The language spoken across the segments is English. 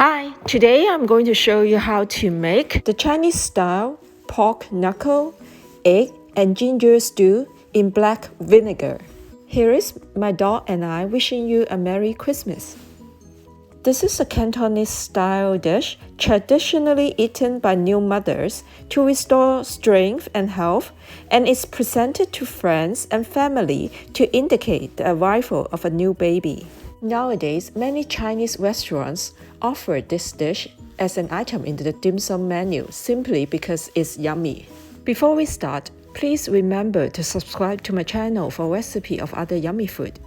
Hi, today I'm going to show you how to make the Chinese-style pork knuckle, egg, and ginger stew in black vinegar. Here is my dog and I wishing you a Merry Christmas. This is a Cantonese-style dish traditionally eaten by new mothers to restore strength and health, and is presented to friends and family to indicate the arrival of a new baby. Nowadays, many Chinese restaurants offer this dish as an item in the dim sum menu simply because it's yummy. Before we start, please remember to subscribe to my channel for a recipe of other yummy food.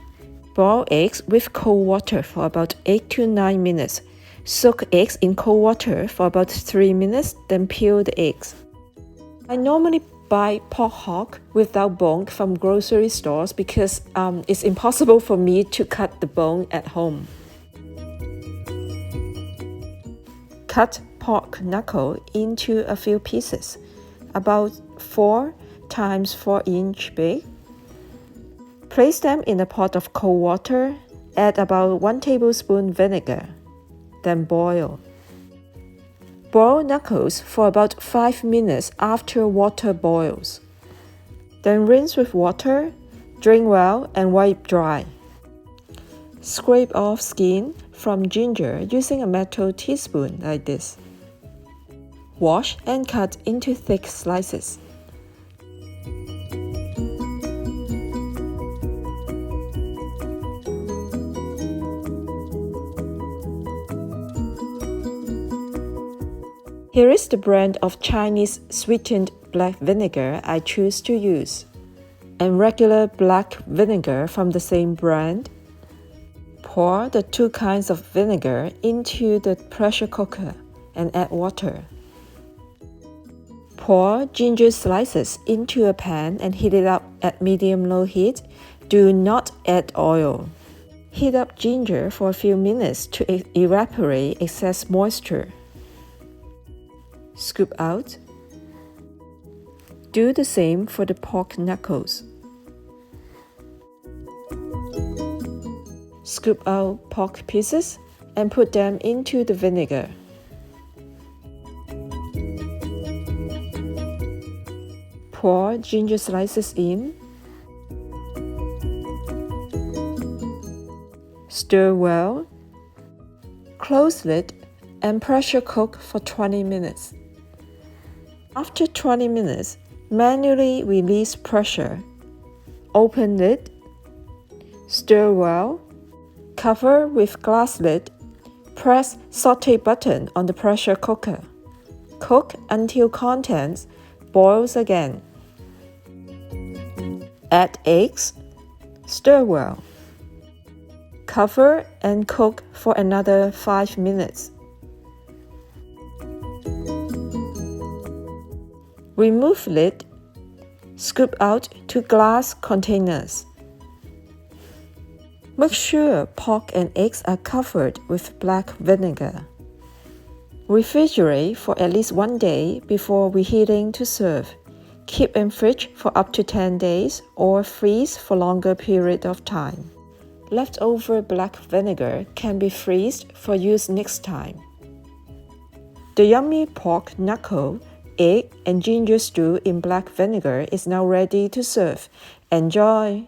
Boil eggs with cold water for about 8 to 9 minutes. Soak eggs in cold water for about 3 minutes, then peel the eggs. I normally buy pork hock without bone from grocery stores because it's impossible for me to cut the bone at home. Cut pork knuckle into a few pieces, about 4 times 4 inch big. Place them in a pot of cold water, add about 1 tablespoon vinegar, then boil. Boil knuckles for about 5 minutes after water boils. Then rinse with water, drain well, and wipe dry. Scrape off skin from ginger using a metal teaspoon like this. Wash and cut into thick slices. Here is the brand of Chinese sweetened black vinegar I choose to use, and regular black vinegar from the same brand. Pour the 2 kinds of vinegar into the pressure cooker and add water. Pour ginger slices into a pan and heat it up at medium-low heat. Do not add oil. Heat up ginger for a few minutes to evaporate excess moisture. Scoop out. Do the same for the pork knuckles. Scoop out pork pieces and put them into the vinegar. Pour ginger slices in. Stir well. Close lid and pressure cook for 20 minutes. After 20 minutes, manually release pressure. Open lid. Stir well. Cover with glass lid. Press sauté button on the pressure cooker. Cook until contents boils again. Add eggs. Stir well. Cover and cook for another 5 minutes. Remove lid. Scoop out to glass containers. Make sure pork and eggs are covered with black vinegar. Refrigerate for at least 1 day before reheating to serve. Keep in fridge for up to 10 days or freeze for longer period of time. Leftover black vinegar can be freezed for use next time. The yummy pork knuckle, egg, and ginger stew in black vinegar is now ready to serve. Enjoy!